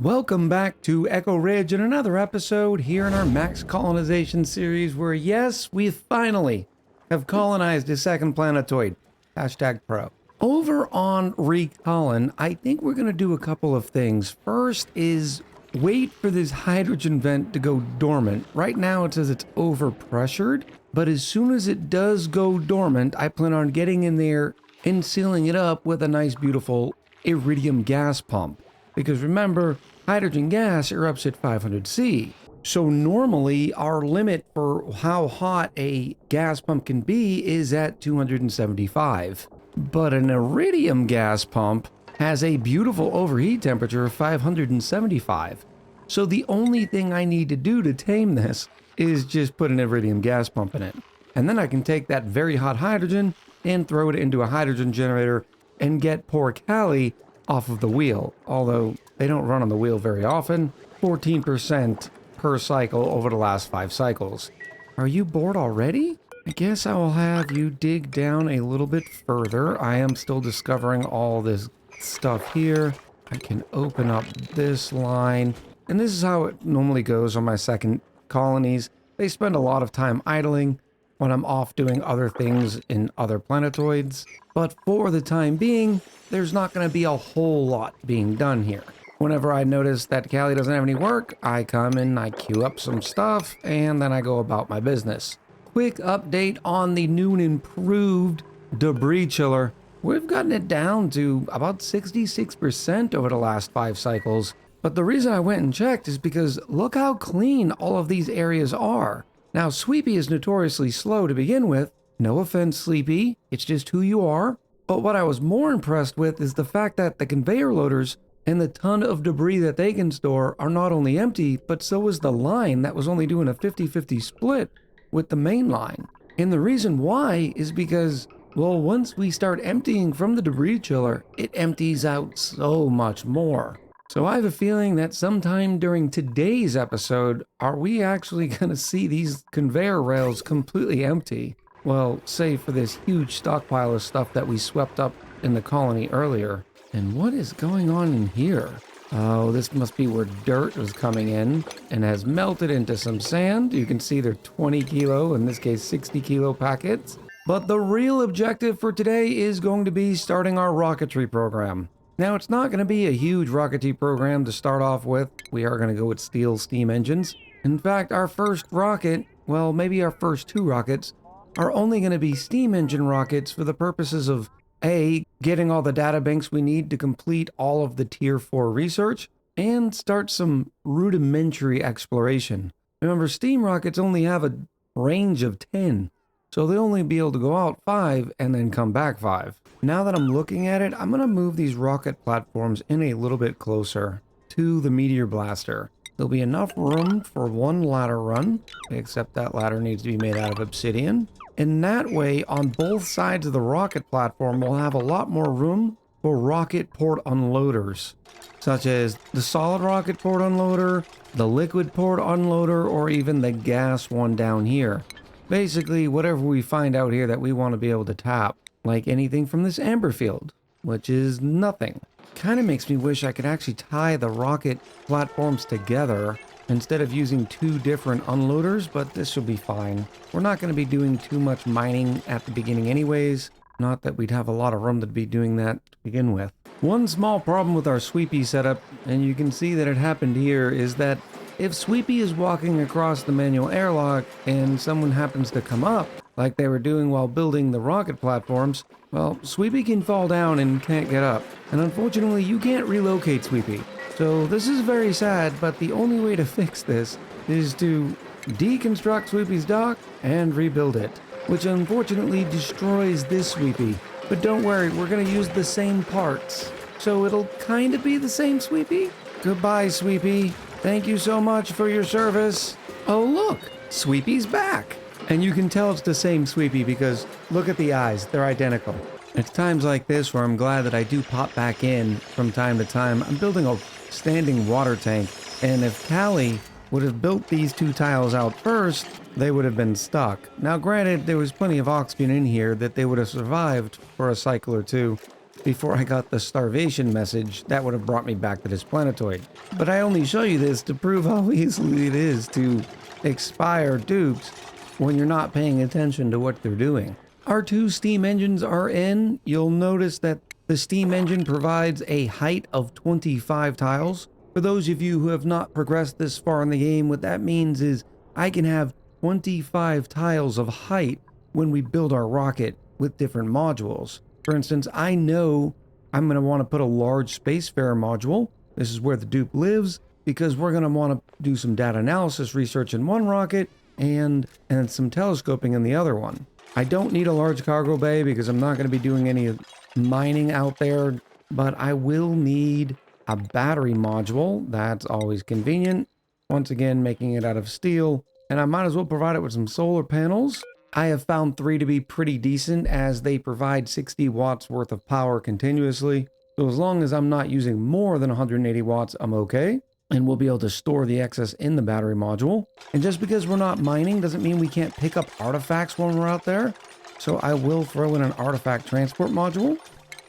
Welcome back to Echo Ridge and another episode here in our Max Colonization series where, yes, we finally have colonized a second planetoid. Hashtag pro. Over on Recolon, I think we're going to do a couple of things. First is wait for this hydrogen vent to go dormant. Right now it says it's overpressured, but as soon as it does go dormant, I plan on getting in there and sealing it up with a nice, beautiful iridium gas pump. Because remember, hydrogen gas erupts at 500 C. So normally our limit for how hot a gas pump can be is at 275. But an iridium gas pump has a beautiful overheat temperature of 575. So the only thing I need to do to tame this is just put an iridium gas pump in it. And then I can take that very hot hydrogen and throw it into a hydrogen generator and get poor Callie off of the wheel, although they don't run on the wheel very often, 14% per cycle over the last 5 cycles. Are you bored already? I guess I will have you dig down a little bit further. I am still discovering all this stuff here. I can open up this line, and this is how it normally goes on my second colonies. They spend a lot of time idling when I'm off doing other things in other planetoids, but for the time being, there's not going to be a whole lot being done here. Whenever I notice that Callie doesn't have any work, I come and I queue up some stuff, and then I go about my business. Quick update on the new and improved debris chiller. We've gotten it down to about 66% over the last 5 cycles, but the reason I went and checked is because look how clean all of these areas are. Now, Sweepy is notoriously slow to begin with. No offense, Sleepy, it's just who you are. But what I was more impressed with is the fact that the conveyor loaders and the ton of debris that they can store are not only empty, but so is the line that was only doing a 50-50 split with the main line. And the reason why is because, well, once we start emptying from the debris chiller, it empties out so much more. So I have a feeling that sometime during today's episode, are we actually going to see these conveyor rails completely empty? Well, save for this huge stockpile of stuff that we swept up in the colony earlier. And what is going on in here? Oh, this must be where dirt was coming in and has melted into some sand. You can see they're 20 kilo, in this case 60 kilo packets. But the real objective for today is going to be starting our rocketry program. Now, it's not going to be a huge rocketry program to start off with. We are going to go with steel steam engines. In fact, our first rocket, well, maybe our first 2 rockets, are only going to be steam engine rockets for the purposes of A, getting all the data banks we need to complete all of the Tier 4 research, and start some rudimentary exploration. Remember, steam rockets only have a range of 10, so they'll only be able to go out 5 and then come back 5. Now that I'm looking at it, I'm going to move these rocket platforms in a little bit closer to the meteor blaster. There'll be enough room for 1 ladder run, except that ladder needs to be made out of obsidian. And that way, on both sides of the rocket platform, we'll have a lot more room for rocket port unloaders, such as the solid rocket port unloader, the liquid port unloader, or even the gas one down here. Basically, whatever we find out here that we want to be able to tap, like anything from this amber field, which is nothing. Kind of makes me wish I could actually tie the rocket platforms together instead of using 2 different unloaders, but this should be fine. We're not going to be doing too much mining at the beginning anyways. Not that we'd have a lot of room to be doing that to begin with. One small problem with our Sweepy setup, and you can see that it happened here, is that if Sweepy is walking across the manual airlock and someone happens to come up, like they were doing while building the rocket platforms, well, Sweepy can fall down and can't get up. And unfortunately, you can't relocate Sweepy. So this is very sad, but the only way to fix this is to deconstruct Sweepy's dock and rebuild it, which unfortunately destroys this Sweepy. But don't worry, we're going to use the same parts. So it'll kind of be the same Sweepy. Goodbye, Sweepy. Thank you so much for your service. Oh, look, Sweepy's back. And you can tell it's the same Sweepy because look at the eyes, they're identical. It's times like this where I'm glad that I do pop back in from time to time. I'm building a standing water tank, and if Callie would have built these 2 tiles out first, they would have been stuck. Now granted, there was plenty of oxygen in here that they would have survived for a cycle or 2, before I got the starvation message that would have brought me back to this planetoid. But I only show you this to prove how easily it is to expire dupes when you're not paying attention to what they're doing. Our 2 steam engines are in. You'll notice that the steam engine provides a height of 25 tiles. For those of you who have not progressed this far in the game, what that means is I can have 25 tiles of height when we build our rocket with different modules. For instance, I know I'm going to want to put a large spacefarer module. This is where the dupe lives, because we're going to want to do some data analysis research in one rocket and some telescoping in the other one. I don't need a large cargo bay because I'm not going to be doing any mining out there, but I will need a battery module. That's always convenient. Once again, making it out of steel, and I might as well provide it with some solar panels. I have found 3 to be pretty decent as they provide 60 watts worth of power continuously. So as long as I'm not using more than 180 watts, I'm okay. And we'll be able to store the excess in the battery module. And just because we're not mining doesn't mean we can't pick up artifacts when we're out there. So I will throw in an artifact transport module.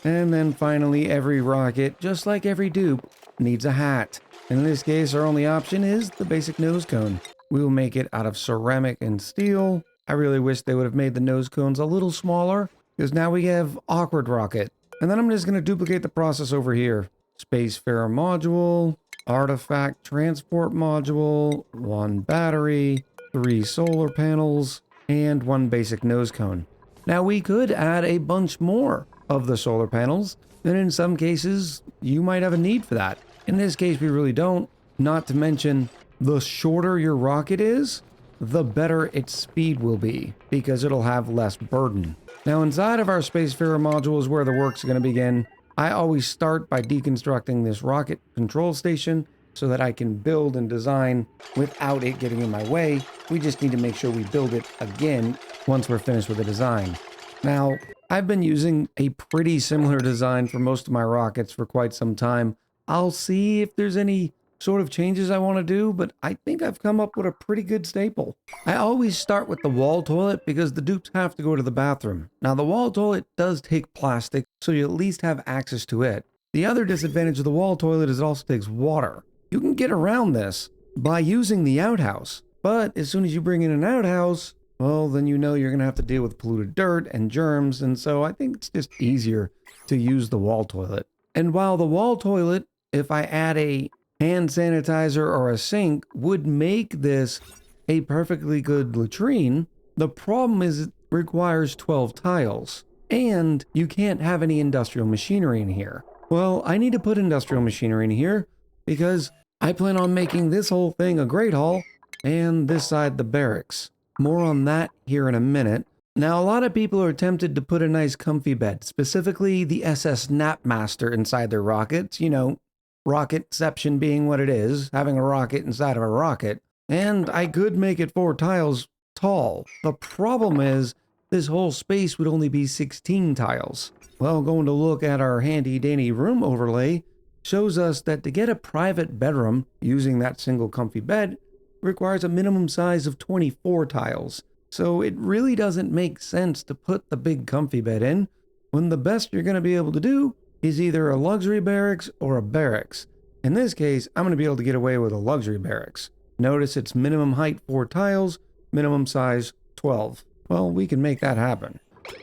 And then finally, every rocket, just like every dupe, needs a hat. And in this case, our only option is the basic nose cone. We will make it out of ceramic and steel. I really wish they would have made the nose cones a little smaller, because now we have awkward rocket. And then I'm just going to duplicate the process over here. Spacefarer module, artifact transport module, 1 battery, 3 solar panels, and 1 basic nose cone. Now we could add a bunch more of the solar panels, and in some cases you might have a need for that. In this case we really don't, not to mention the shorter your rocket is, the better its speed will be, because it'll have less burden. Now inside of our spacefarer module is where the work's going to begin. I always start by deconstructing this rocket control station so that I can build and design without it getting in my way. We just need to make sure we build it again once we're finished with the design. Now, I've been using a pretty similar design for most of my rockets for quite some time. I'll see if there's any sort of changes I want to do, but I think I've come up with a pretty good staple. I always start with the wall toilet because the dupes have to go to the bathroom. Now the wall toilet does take plastic, so you at least have access to it. The other disadvantage of the wall toilet is it also takes water. You can get around this by using the outhouse, but as soon as you bring in an outhouse, well, then you know you're going to have to deal with polluted dirt and germs, and so I think it's just easier to use the wall toilet. And while the wall toilet, if I add a hand sanitizer or a sink, would make this a perfectly good latrine, the problem is it requires 12 tiles, and you can't have any industrial machinery in here. Well, I need to put industrial machinery in here because I plan on making this whole thing a great hall and this side the barracks. More on that here in a minute. Now, a lot of people are tempted to put a nice comfy bed, specifically the SS Napmaster inside their rockets. You know, rocketception being what it is, having a rocket inside of a rocket. And I could make it 4 tiles tall. The problem is this whole space would only be 16 tiles. Well, going to look at our handy dandy room overlay shows us that to get a private bedroom using that single comfy bed requires a minimum size of 24 tiles. So it really doesn't make sense to put the big comfy bed in when the best you're going to be able to do is either a luxury barracks or a barracks. In this case, I'm going to be able to get away with a luxury barracks. Notice it's minimum height 4 tiles, minimum size 12. Well, we can make that happen.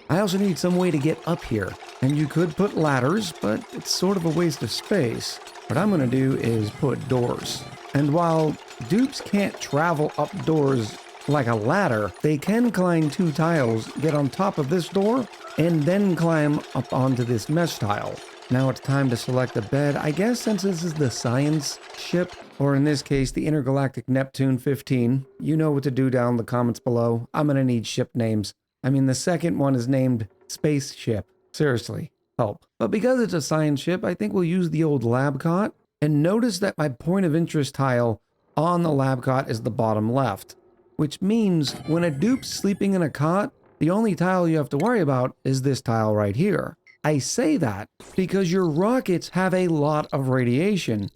I also need some way to get up here, and you could put ladders, but it's sort of a waste of space. What I'm going to do is put doors. And while dupes can't travel up doors like a ladder, they can climb 2 tiles, get on top of this door, and then climb up onto this mesh tile. Now it's time to select a bed. I guess since this is the science ship, or in this case, the Intergalactic Neptune 15, you know what to do down in the comments below. I'm going to need ship names. I mean, the second one is named Spaceship. Seriously, help. But because it's a science ship, I think we'll use the old lab cot. And notice that my point of interest tile on the lab cot is the bottom left, which means when a dupe's sleeping in a cot, the only tile you have to worry about is this tile right here. I say that because your rockets have a lot of radiation,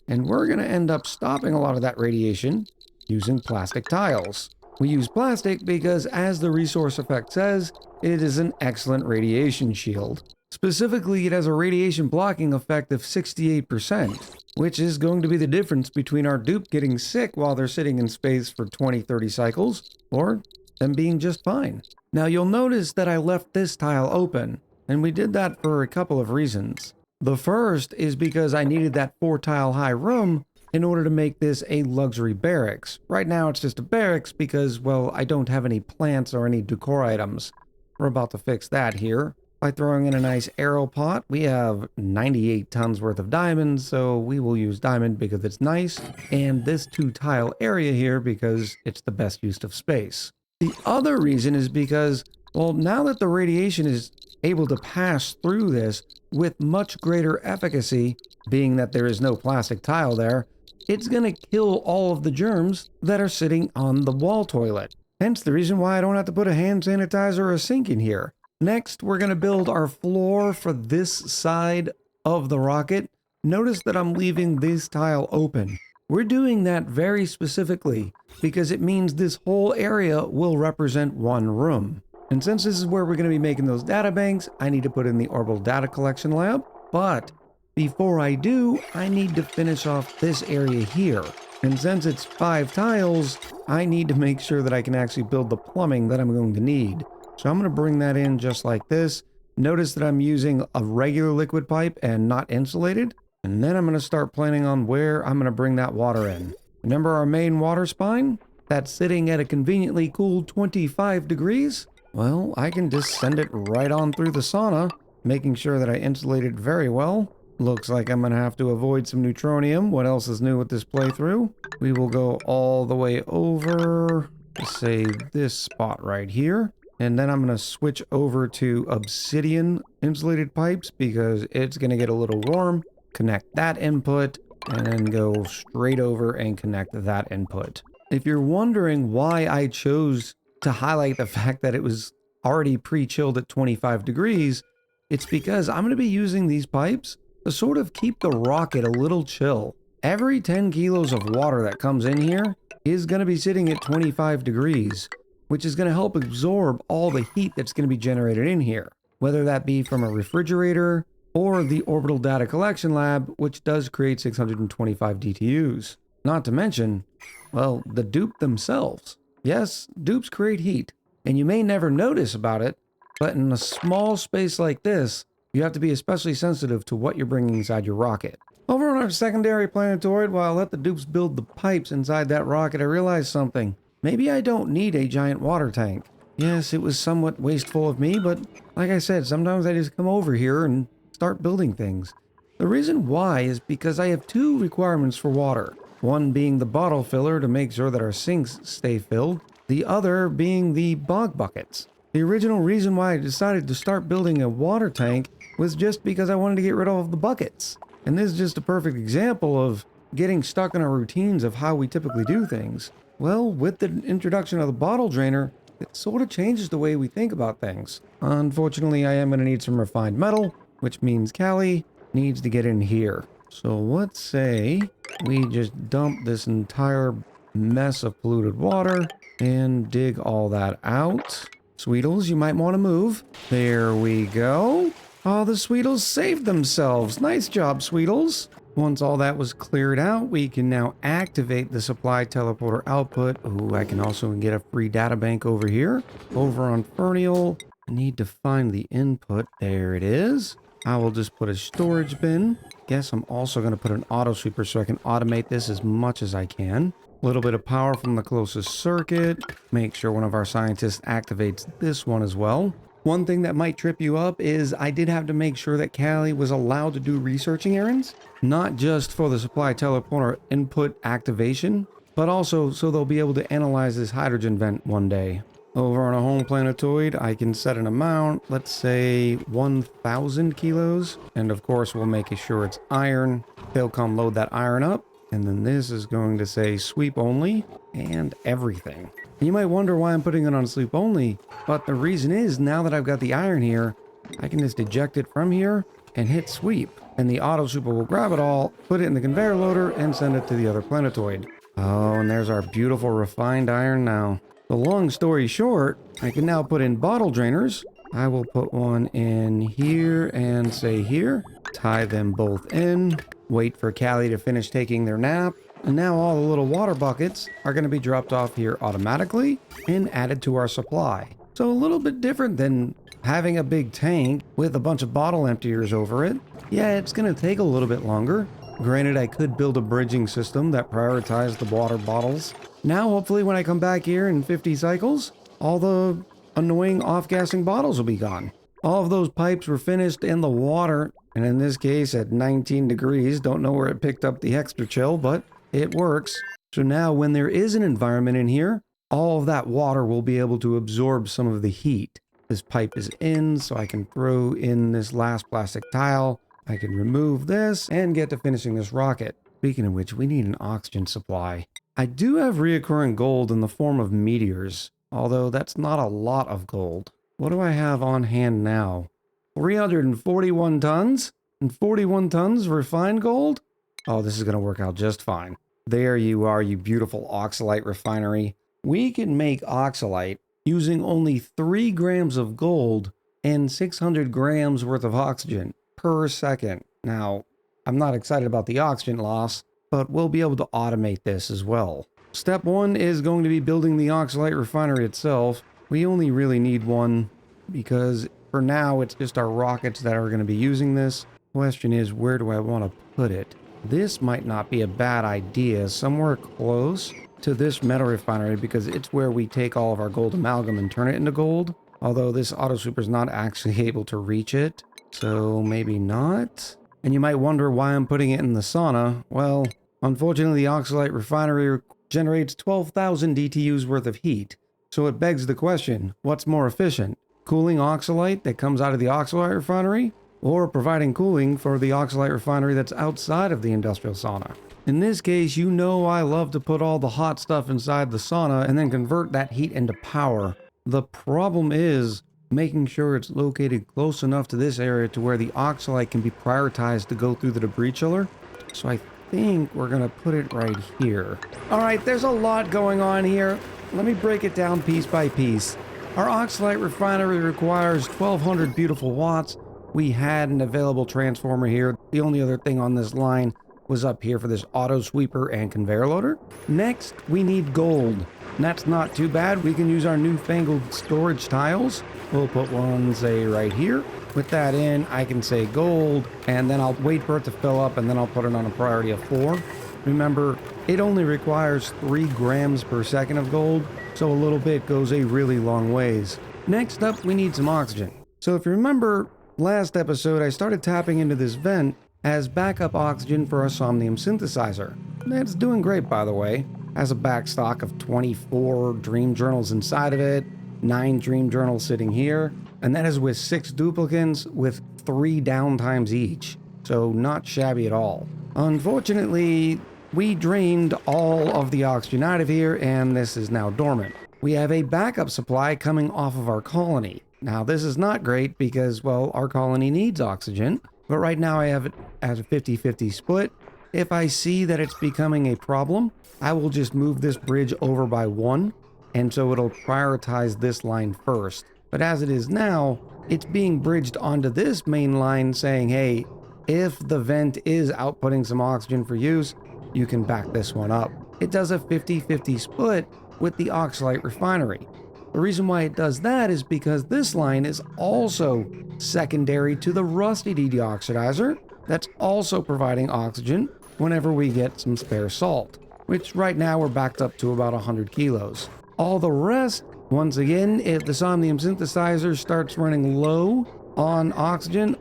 and we're going to end up stopping a lot of that radiation using plastic tiles. We use plastic because, as the resource effect says, it is an excellent radiation shield. Specifically, it has a radiation blocking effect of 68%, which is going to be the difference between our dupe getting sick while they're sitting in space for 20-30 cycles, or them being just fine. Now you'll notice that I left this tile open, and we did that for a couple of reasons. The first is because I needed that 4-tile high room in order to make this a luxury barracks. Right now it's just a barracks because, well, I don't have any plants or any decor items. We're about to fix that here by throwing in a nice arrow pot. We have 98 tons worth of diamonds, so we will use diamond because it's nice, and this 2-tile area here because it's the best use of space. The other reason is because, well, now that the radiation is able to pass through this with much greater efficacy, being that there is no plastic tile there, it's going to kill all of the germs that are sitting on the wall toilet. Hence the reason why I don't have to put a hand sanitizer or a sink in here. Next, we're going to build our floor for this side of the rocket. Notice that I'm leaving this tile open. We're doing that very specifically because it means this whole area will represent one room. And since this is where we're going to be making those data banks, I need to put in the orbital data collection lab. But before I do, I need to finish off this area here. And since it's 5 tiles, I need to make sure that I can actually build the plumbing that I'm going to need. So I'm going to bring that in just like this. Notice that I'm using a regular liquid pipe and not insulated. And then I'm going to start planning on where I'm going to bring that water in. Remember our main water spine? That's sitting at a conveniently cool 25 degrees. Well, I can just send it right on through the sauna, making sure that I insulate it very well. Looks like I'm going to have to avoid some neutronium. What else is new with this playthrough? We will go all the way over, say, this spot right here. And then I'm going to switch over to obsidian insulated pipes because it's going to get a little warm. Connect that input and then go straight over and connect that input. If you're wondering why I chose to highlight the fact that it was already pre-chilled at 25 degrees, it's because I'm going to be using these pipes to sort of keep the rocket a little chill. Every 10 kilos of water that comes in here is going to be sitting at 25 degrees, which is going to help absorb all the heat that's going to be generated in here, whether that be from a refrigerator or the orbital data collection lab, which does create 625 DTUs. Not to mention, well, the dupe themselves. Yes, dupes create heat, and you may never notice about it, but in a small space like this, you have to be especially sensitive to what you're bringing inside your rocket. Over on our secondary planetoid, while I let the dupes build the pipes inside that rocket, I realized something. Maybe I don't need a giant water tank. Yes, it was somewhat wasteful of me, but like I said, sometimes I just come over here and start building things. The reason why is because I have 2 requirements for water. One being the bottle filler to make sure that our sinks stay filled. The other being the bog buckets. The original reason why I decided to start building a water tank was just because I wanted to get rid of the buckets. And this is just a perfect example of getting stuck in our routines of how we typically do things. Well, with the introduction of the bottle drainer, it sort of changes the way we think about things. Unfortunately, I am going to need some refined metal, which means Callie needs to get in here. So let's say we just dump this entire mess of polluted water and dig all that out. Sweetles, you might want to move. There we go. Oh, the Sweetles saved themselves. Nice job, Sweetles. Once all that was cleared out, we can now activate the supply teleporter output. Ooh, I can also get a free data bank over here. Over on Fernial, I need to find the input. There it is. I will just put a storage bin. Guess I'm also going to put an auto sweeper so I can automate this as much as I can. A little bit of power from the closest circuit. Make sure one of our scientists activates this one as well. One thing that might trip you up is I did have to make sure that Callie was allowed to do researching errands, not just for the supply teleporter input activation, but also so they'll be able to analyze this hydrogen vent one day. Over on a home planetoid, I can set an amount, let's say 1,000 kilos, and of course we'll make sure it's iron. They'll come load that iron up, and then this is going to say sweep only and everything. You might wonder why I'm putting it on sleep only, but the reason is now that I've got the iron here, I can just eject it from here and hit sweep. And the auto super will grab it all, put it in the conveyor loader, and send it to the other planetoid. Oh, and there's our beautiful refined iron now. The long story short, I can now put in bottle drainers, I will put one in here and say here. Tie them both in. Wait for Callie to finish taking their nap. And now all the little water buckets are going to be dropped off here automatically and added to our supply. So a little bit different than having a big tank with a bunch of bottle emptiers over it. Yeah, it's going to take a little bit longer. Granted, I could build a bridging system that prioritized the water bottles. Now, hopefully, when I come back here in 50 cycles, all the annoying off-gassing bottles will be gone. All of those pipes were finished in the water, and in this case at 19 degrees. Don't know where it picked up the extra chill, but it works. So now when there is an environment in here, all of that water will be able to absorb some of the heat. This pipe is in, so I can throw in this last plastic tile. I can remove this and get to finishing this rocket. Speaking of which, we need an oxygen supply. I do have reoccurring gold in the form of meteors, although that's not a lot of gold. What do I have on hand now? 341 tons? And 41 tons refined gold? Oh, this is going to work out just fine. There you are, you beautiful oxalite refinery. We can make oxalite using only 3 grams of gold and 600 grams worth of oxygen per second. Now, I'm not excited about the oxygen loss, but we'll be able to automate this as well. Step 1 is going to be building the oxalite refinery itself. We only really need one because for now it's just our rockets that are going to be using this. Question is, where do I want to put it? This might not be a bad idea, somewhere close to this metal refinery because it's where we take all of our gold amalgam and turn it into gold. Although this auto sweeper is not actually able to reach it. So maybe not. And you might wonder why I'm putting it in the sauna. Well, unfortunately the oxalite refinery generates 12,000 DTUs worth of heat. So it begs the question, what's more efficient? Cooling oxalite that comes out of the oxalite refinery? Or providing cooling for the oxalite refinery that's outside of the industrial sauna? In this case, you know I love to put all the hot stuff inside the sauna and then convert that heat into power. The problem is making sure it's located close enough to this area to where the oxalite can be prioritized to go through the debris chiller. So I think we're going to put it right here. All right, there's a lot going on here. Let me break it down piece by piece. Our oxalite refinery requires 1200 beautiful watts. We had an available transformer here. The only other thing on this line was up here for this auto sweeper and conveyor loader. Next, we need gold. And that's not too bad. We can use our newfangled storage tiles. We'll put one, say, right here. With that in, I can say gold, and then I'll wait for it to fill up, and then I'll put it on a priority of 4. Remember, it only requires 3 grams per second of gold, so a little bit goes a really long ways. Next up, we need some oxygen. So if you remember, last episode, I started tapping into this vent as backup oxygen for our somnium synthesizer. It's doing great, by the way. Has a backstock of 24 dream journals inside of it, 9 dream journals sitting here, and that is with 6 duplicants with 3 downtimes each. So not shabby at all. Unfortunately, we drained all of the oxygen out of here, and this is now dormant. We have a backup supply coming off of our colony. Now, this is not great because, well, our colony needs oxygen, but right now I have it as a 50-50 split. If I see that it's becoming a problem, I will just move this bridge over by 1, and so it'll prioritize this line first. But as it is now, it's being bridged onto this main line saying, hey, if the vent is outputting some oxygen for use, you can back this one up. It does a 50-50 split with the oxalite refinery. The reason why it does that is because this line is also secondary to the rusty deoxidizer that's also providing oxygen whenever we get some spare salt, which right now we're backed up to about 100 kilos. All the rest, once again, if the somnium synthesizer starts running low on oxygen,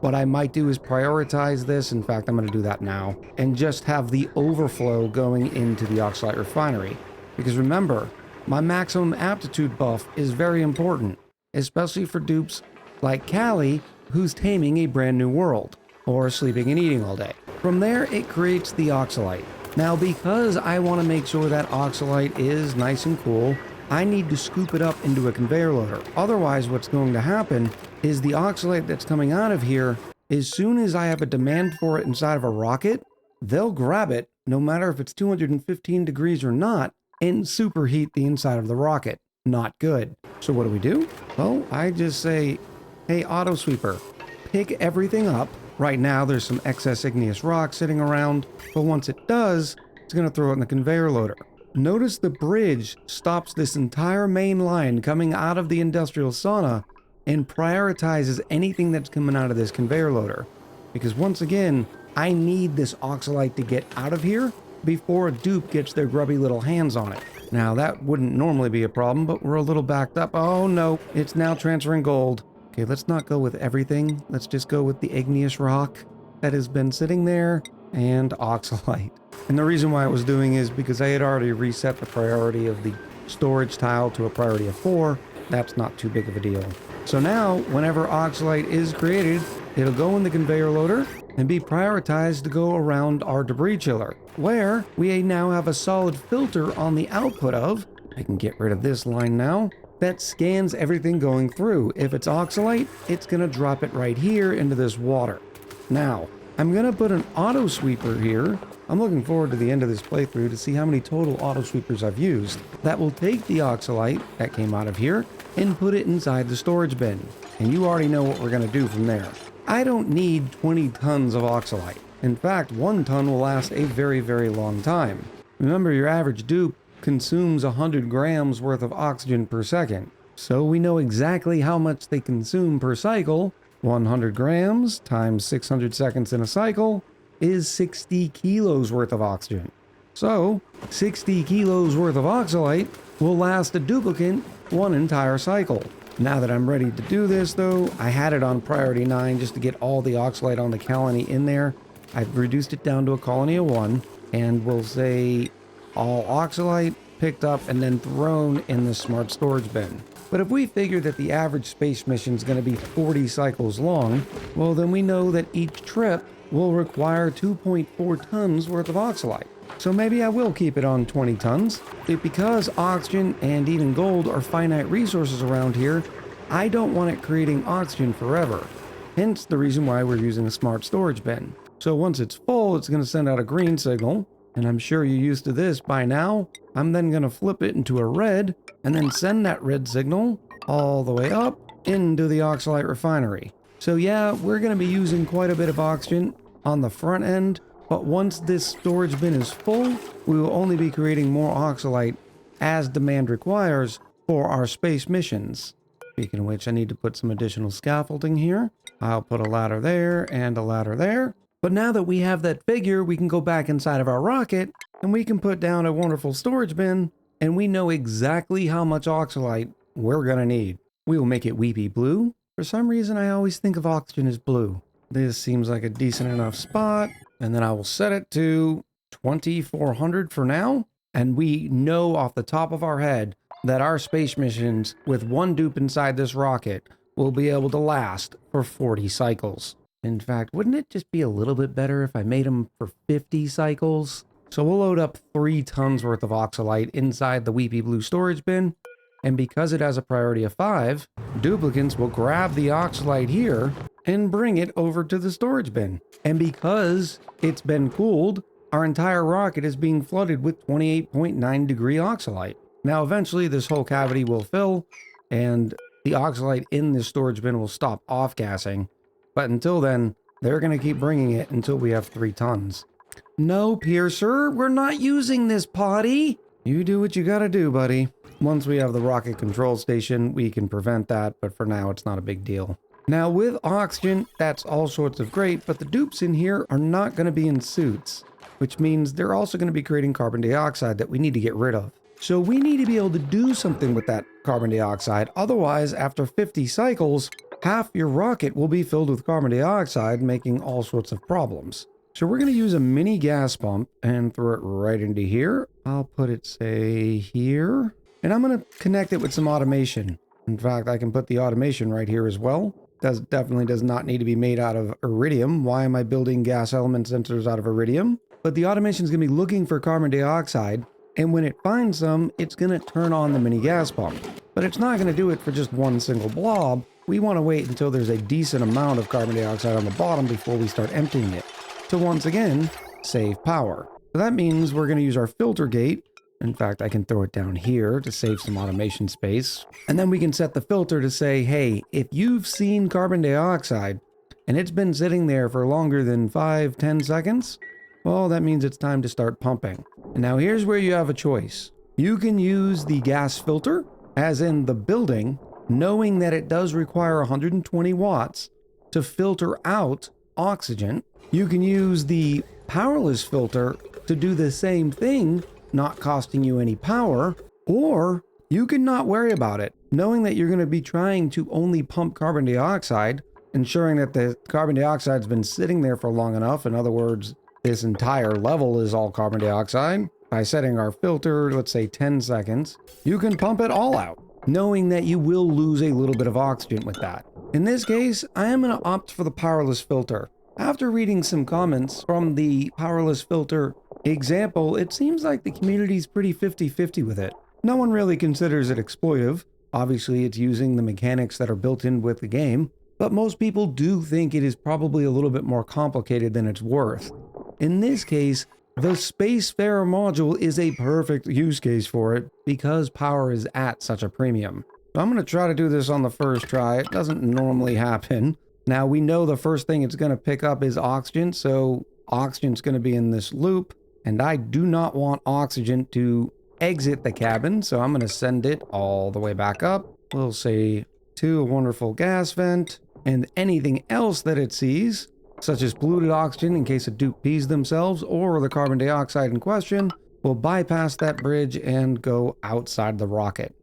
what I might do is prioritize this. In fact, I'm going to do that now and just have the overflow going into the oxalite refinery. Because remember, my maximum aptitude buff is very important, especially for dupes like Callie, who's taming a brand new world, or sleeping and eating all day. From there, it creates the oxalite. Now, because I want to make sure that oxalite is nice and cool, I need to scoop it up into a conveyor loader. Otherwise, what's going to happen is the oxalite that's coming out of here, as soon as I have a demand for it inside of a rocket, they'll grab it, no matter if it's 215 degrees or not, and superheat the inside of the rocket. Not good. So what do? Well, I just say, hey, auto sweeper, pick everything up. Right now, there's some excess igneous rock sitting around, but once it does, it's going to throw it in the conveyor loader. Notice the bridge stops this entire main line coming out of the industrial sauna and prioritizes anything that's coming out of this conveyor loader. Because once again, I need this oxalite to get out of here before a dupe gets their grubby little hands on it. Now, that wouldn't normally be a problem, but we're a little backed up. Oh no, it's now transferring gold. Okay, let's not go with everything. Let's just go with the igneous rock that has been sitting there and oxalite. And the reason why I was doing is because I had already reset the priority of the storage tile to a priority of 4. That's not too big of a deal. So now, whenever oxalite is created, it'll go in the conveyor loader and be prioritized to go around our debris chiller, where we now have a solid filter on the output of, I can get rid of this line now, that scans everything going through. If it's oxalite, it's going to drop it right here into this water. Now, I'm going to put an auto sweeper here. I'm looking forward to the end of this playthrough to see how many total auto sweepers I've used. That will take the oxalite that came out of here and put it inside the storage bin. And you already know what we're going to do from there. I don't need 20 tons of oxalite. In fact, 1 ton will last a very, very long time. Remember, your average dupe consumes 100 grams worth of oxygen per second. So we know exactly how much they consume per cycle. 100 grams times 600 seconds in a cycle is 60 kilos worth of oxygen. So 60 kilos worth of oxalite will last a duplicate 1 entire cycle. Now that I'm ready to do this though, I had it on priority 9 just to get all the oxalite on the colony in there. I've reduced it down to a colony of 1, and we'll say all oxalite picked up and then thrown in the smart storage bin. But if we figure that the average space mission is going to be 40 cycles long, well then we know that each trip will require 2.4 tons worth of oxalite. So maybe I will keep it on 20 tons. Because oxygen and even gold are finite resources around here, I don't want it creating oxygen forever. Hence the reason why we're using a smart storage bin. So once it's full, it's going to send out a green signal. And I'm sure you're used to this by now. I'm then going to flip it into a red and then send that red signal all the way up into the oxalite refinery. So yeah, we're going to be using quite a bit of oxygen on the front end. But once this storage bin is full, we will only be creating more oxalite as demand requires for our space missions. Speaking of which, I need to put some additional scaffolding here. I'll put a ladder there and a ladder there. But now that we have that figure, we can go back inside of our rocket and we can put down a wonderful storage bin, and we know exactly how much oxalite we're going to need. We will make it weepy blue. For some reason, I always think of oxygen as blue. This seems like a decent enough spot. And then I will set it to 2400 for now. And we know off the top of our head that our space missions with 1 dupe inside this rocket will be able to last for 40 cycles. In fact, wouldn't it just be a little bit better if I made them for 50 cycles? So we'll load up 3 tons worth of oxalite inside the weepy blue storage bin. And because it has a priority of 5, duplicants will grab the oxalite here and bring it over to the storage bin. And because it's been cooled, our entire rocket is being flooded with 28.9 degree oxalite. Now eventually this whole cavity will fill and the oxalite in this storage bin will stop off-gassing. But until then, they're going to keep bringing it until we have 3 tons. No, Piercer, we're not using this potty. You do what you gotta do, buddy. Once we have the rocket control station, we can prevent that, but for now it's not a big deal. Now with oxygen, that's all sorts of great, but the dupes in here are not going to be in suits, which means they're also going to be creating carbon dioxide that we need to get rid of. So we need to be able to do something with that carbon dioxide, otherwise after 50 cycles, half your rocket will be filled with carbon dioxide, making all sorts of problems. So we're going to use a mini gas pump and throw it right into here. I'll put it, say, here. And I'm going to connect it with some automation. In fact, I can put the automation right here as well. Definitely does not need to be made out of iridium. Why am I building gas element sensors out of iridium? But the automation is going to be looking for carbon dioxide. And when it finds some, it's going to turn on the mini gas pump. But it's not going to do it for just one single blob. We want to wait until there's a decent amount of carbon dioxide on the bottom before we start emptying it. To once again, save power. So that means we're going to use our filter gate In fact, I can throw it down here to save some automation space. And then we can set the filter to say, hey, if you've seen carbon dioxide and it's been sitting there for longer than 5-10 seconds, well, that means it's time to start pumping. And now here's where you have a choice. You can use the gas filter, as in the building, knowing that it does require 120 watts to filter out oxygen. You can use the powerless filter to do the same thing, not costing you any power, or you can not worry about it, knowing that you're going to be trying to only pump carbon dioxide, ensuring that the carbon dioxide's been sitting there for long enough. In other words, this entire level is all carbon dioxide. By setting our filter, let's say 10 seconds, you can pump it all out, knowing that you will lose a little bit of oxygen with that. In this case, I am going to opt for the powerless filter. After reading some comments from the powerless filter example, it seems like the community's pretty 50-50 with it. No one really considers it exploitive. Obviously, it's using the mechanics that are built in with the game, but most people do think it is probably a little bit more complicated than it's worth. In this case, the Spacefarer module is a perfect use case for it because power is at such a premium. So I'm going to try to do this on the first try. It doesn't normally happen. Now we know the first thing it's going to pick up is oxygen, so oxygen's going to be in this loop, and I do not want oxygen to exit the cabin, so I'm going to send it all the way back up. We'll say to a wonderful gas vent, and anything else that it sees, such as polluted oxygen in case a dupe pees themselves, or the carbon dioxide in question, will bypass that bridge and go outside the rocket.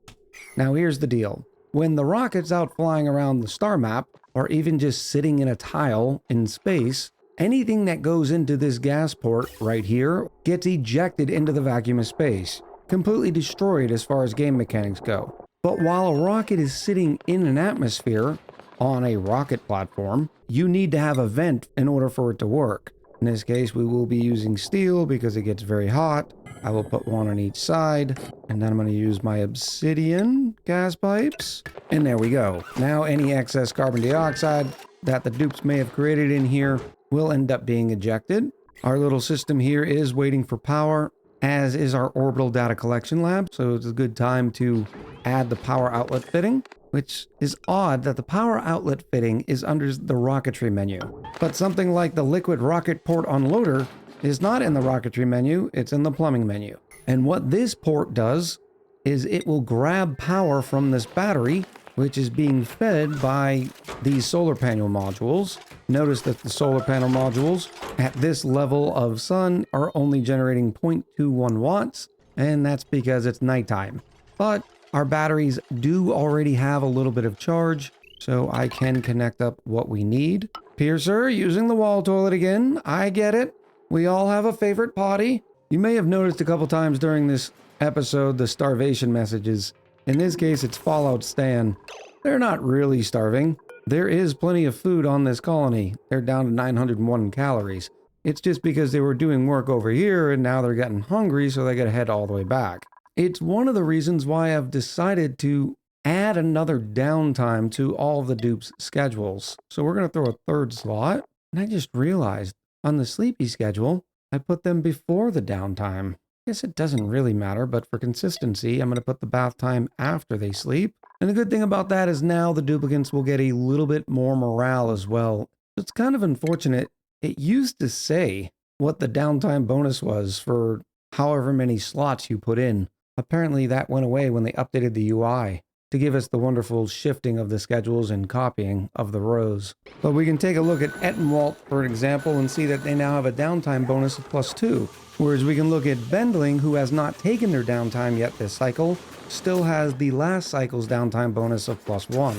Now here's the deal. When the rocket's out flying around the star map, or even just sitting in a tile in space, anything that goes into this gas port right here gets ejected into the vacuum of space, completely destroyed as far as game mechanics go. But while a rocket is sitting in an atmosphere on a rocket platform, you need to have a vent in order for it to work. In this case, we will be using steel because it gets very hot. I will put one on each side, and then I'm going to use my obsidian gas pipes. And there we go. Now any excess carbon dioxide that the dupes may have created in here will end up being ejected. Our little system here is waiting for power, as is our orbital data collection lab, so it's a good time to add the power outlet fitting, which is odd that the power outlet fitting is under the rocketry menu. But something like the liquid rocket port unloader is not in the rocketry menu, it's in the plumbing menu. And what this port does is it will grab power from this battery, which is being fed by these solar panel modules. Notice that the solar panel modules at this level of sun are only generating 0.21 watts, and that's because it's nighttime. But our batteries do already have a little bit of charge, so I can connect up what we need. Piercer using the wall toilet again. I get it. We all have a favorite potty. You may have noticed a couple times during this episode the starvation messages. In this case, it's Fallout Stan. They're not really starving. There is plenty of food on this colony. They're down to 901 calories. It's just because they were doing work over here and now they're getting hungry, so they gotta head all the way back. It's one of the reasons why I've decided to add another downtime to all of the dupes' schedules. So we're gonna throw a third slot. And I just realized on the sleepy schedule, I put them before the downtime. I guess it doesn't really matter, but for consistency, I'm going to put the bath time after they sleep. And the good thing about that is now the duplicants will get a little bit more morale as well. It's kind of unfortunate. It used to say what the downtime bonus was for however many slots you put in. Apparently that went away when they updated the UI to give us the wonderful shifting of the schedules and copying of the rows. But we can take a look at Ettenwalt, for example, and see that they now have a downtime bonus of +2. Whereas we can look at Bendling, who has not taken their downtime yet this cycle, still has the last cycle's downtime bonus of +1.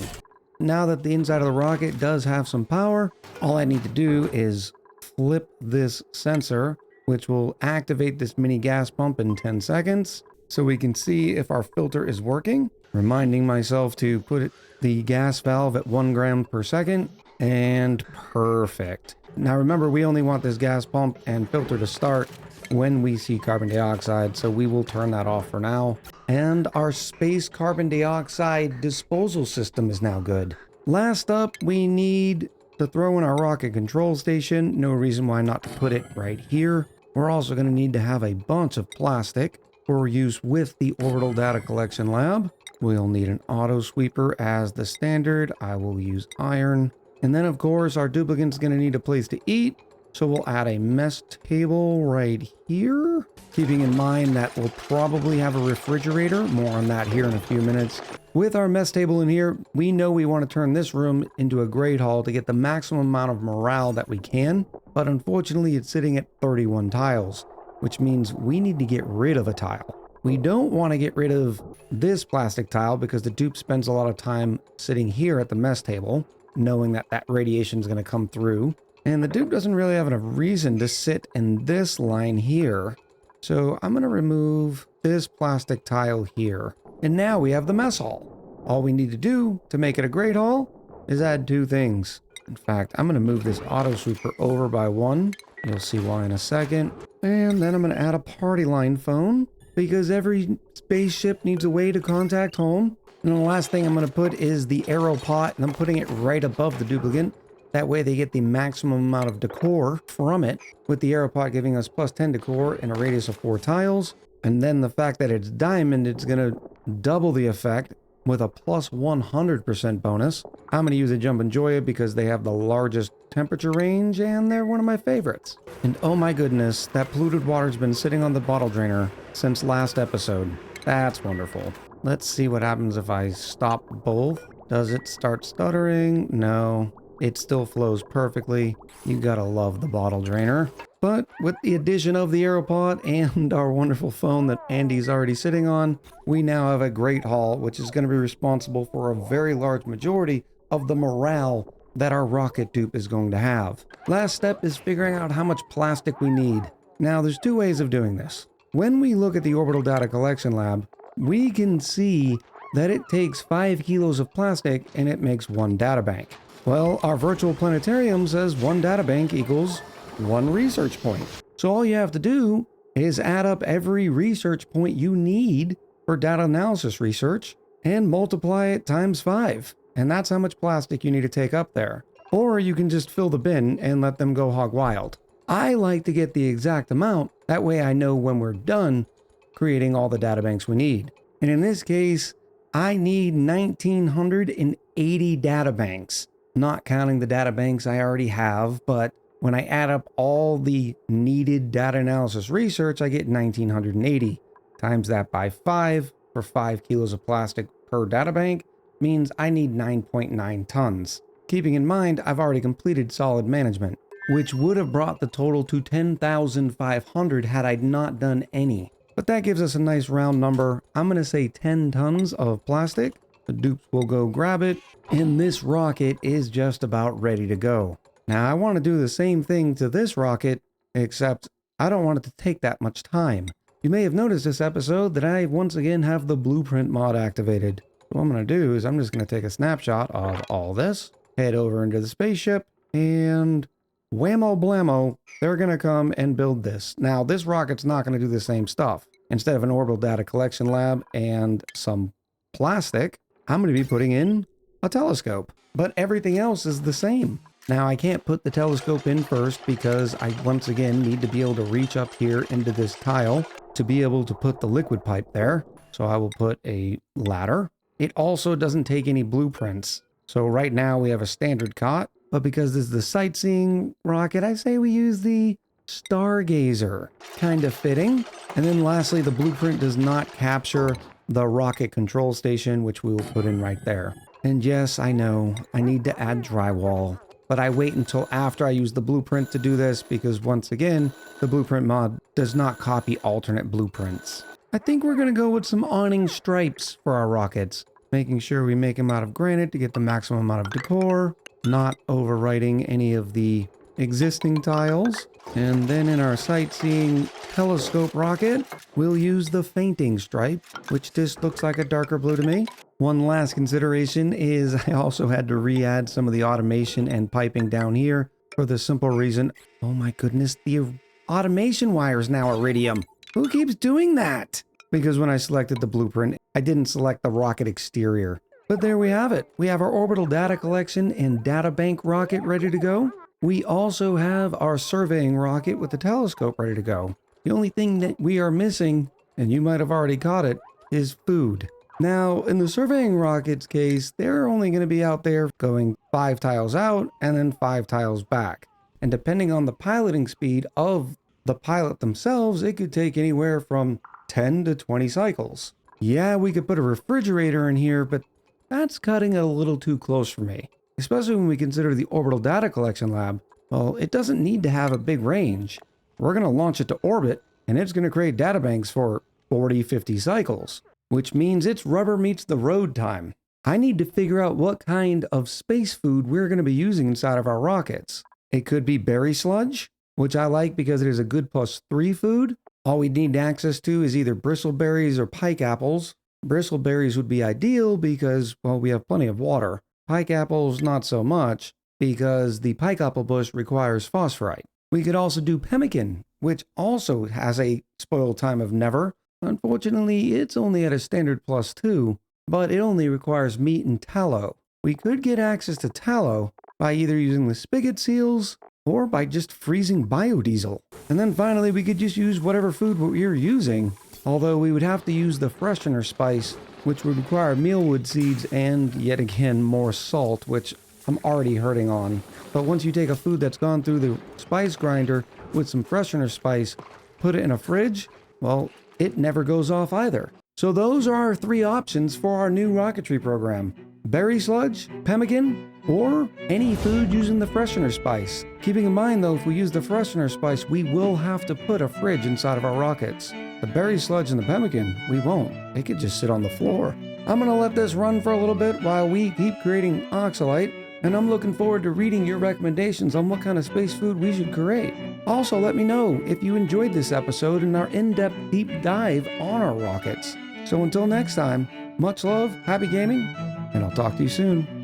Now that the inside of the rocket does have some power, all I need to do is flip this sensor, which will activate this mini gas pump in 10 seconds, so we can see if our filter is working. Reminding myself to put the gas valve at 1 gram per second, and perfect. Now remember, we only want this gas pump and filter to start when we see carbon dioxide, so we will turn that off for now. And our space carbon dioxide disposal system is now good. Last up, we need to throw in our rocket control station. No reason why not to put it right here. We're also going to need to have a bunch of plastic. for use with the orbital data collection lab. We'll need an auto sweeper as the standard. I will use iron. And then of course our duplicant's going to need a place to eat. So we'll add a mess table right here. Keeping in mind that we'll probably have a refrigerator. More on that here in a few minutes. With our mess table in here, we know we want to turn this room into a great hall to get the maximum amount of morale that we can. But unfortunately it's sitting at 31 tiles, which means we need to get rid of a tile. We don't want to get rid of this plastic tile because the dupe spends a lot of time sitting here at the mess table, knowing that that radiation is going to come through. And the dupe doesn't really have enough reason to sit in this line here. So I'm going to remove this plastic tile here. And now we have the mess hall. All we need to do to make it a great hall is add 2 things. In fact, I'm going to move this auto sweeper over by 1. You'll see why in a second. And then I'm going to add a party line phone because every spaceship needs a way to contact home. And the last thing I'm going to put is the arrow pot, and I'm putting it right above the duplicant. That way they get the maximum amount of decor from it, with the arrow pot giving us plus 10 decor in a radius of 4 tiles. And then the fact that it's diamond, it's going to double the effect with a plus 100% bonus. I'm going to use a Jump and Joya because they have the largest temperature range and they're one of my favorites. And oh my goodness, that polluted water's been sitting on the bottle drainer since last episode. That's wonderful. Let's see what happens if I stop both. Does it start stuttering? No. It still flows perfectly. You gotta love the bottle drainer. But with the addition of the Aeropod and our wonderful phone that Andy's already sitting on, we now have a great haul, which is going to be responsible for a very large majority of the morale that our rocket dupe is going to have. Last step is figuring out how much plastic we need. Now, there's 2 ways of doing this. When we look at the Orbital Data Collection Lab, we can see that it takes 5 kilos of plastic and it makes 1 databank. Well, our virtual planetarium says 1 databank equals 1 research point. So all you have to do is add up every research point you need for data analysis research and multiply it times 5. And that's how much plastic you need to take up there. Or you can just fill the bin and let them go hog wild. I like to get the exact amount. That way I know when we're done creating all the databanks we need. And in this case, I need 1,980 databanks. Not counting the databanks I already have, but when I add up all the needed data analysis research, I get 1,980. Times that by 5 for 5 kilos of plastic per databank means I need 9.9 tons. Keeping in mind, I've already completed solid management, which would have brought the total to 10,500 had I not done any. But that gives us a nice round number. I'm going to say 10 tons of plastic. The dupes will go grab it, and this rocket is just about ready to go. Now, I want to do the same thing to this rocket, except I don't want it to take that much time. You may have noticed this episode that I once again have the blueprint mod activated. So what I'm going to do is I'm just going to take a snapshot of all this, head over into the spaceship, and whammo blammo, they're going to come and build this. Now, this rocket's not going to do the same stuff. Instead of an orbital data collection lab and some plastic, I'm going to be putting in a telescope, but everything else is the same. Now, I can't put the telescope in first because I once again need to be able to reach up here into this tile to be able to put the liquid pipe there. So I will put a ladder. It also doesn't take any blueprints. So right now we have a standard cot, but because this is the sightseeing rocket, I say we use the Stargazer. Kind of fitting. And then lastly, the blueprint does not capture the rocket control station, which we will put in right there. And yes, I know, I need to add drywall, but I wait until after I use the blueprint to do this because once again, the blueprint mod does not copy alternate blueprints. I think we're going to go with some awning stripes for our rockets, making sure we make them out of granite to get the maximum amount of decor, not overwriting any of the existing tiles. And then in our sightseeing telescope rocket, we'll use the fainting stripe, which just looks like a darker blue to me. One last consideration is I also had to re-add some of the automation and piping down here for the simple reason, oh my goodness, the automation wire is now iridium. Who keeps doing that? Because when I selected the blueprint, I didn't select the rocket exterior. But there we have it. We have our orbital data collection and data bank rocket ready to go. We also have our surveying rocket with the telescope ready to go. The only thing that we are missing and you might have already caught it, is food. Now, in the surveying rocket's case, they're only going to be out there going 5 tiles out and then 5 tiles back. And depending on the piloting speed of the pilot themselves, it could take anywhere from 10 to 20 cycles. Yeah, we could put a refrigerator in here, but that's cutting it a little too close for me. Especially when we consider the orbital data collection lab. Well, it doesn't need to have a big range. We're going to launch it to orbit, and it's going to create databanks for 40, 50 cycles, which means it's rubber meets the road time. I need to figure out what kind of space food we're going to be using inside of our rockets. It could be berry sludge, which I like because it is a good +3 food. All we need access to is either bristleberries or pike apples. Bristleberries would be ideal because, well, we have plenty of water. Pike apples, not so much, because the pike apple bush requires phosphorite. We could also do pemmican, which also has a spoil time of never. Unfortunately, it's only at a standard +2, but it only requires meat and tallow. We could get access to tallow by either using the spigot seals or by just freezing biodiesel. And then finally, we could just use whatever food we're using, although we would have to use the freshener spice, which would require mealwood seeds and, yet again, more salt, which I'm already hurting on. But once you take a food that's gone through the spice grinder with some freshener spice, put it in a fridge, well, it never goes off either. So those are our 3 options for our new rocketry program: berry sludge, pemmican, or any food using the freshener spice. Keeping in mind though, if we use the freshener spice, we will have to put a fridge inside of our rockets. The berry sludge and the pemmican, we won't. They could just sit on the floor. I'm gonna let this run for a little bit while we keep creating oxalite, and I'm looking forward to reading your recommendations on what kind of space food we should create. Also, let me know if you enjoyed this episode and our in-depth deep dive on our rockets. So until next time, much love, happy gaming, and I'll talk to you soon.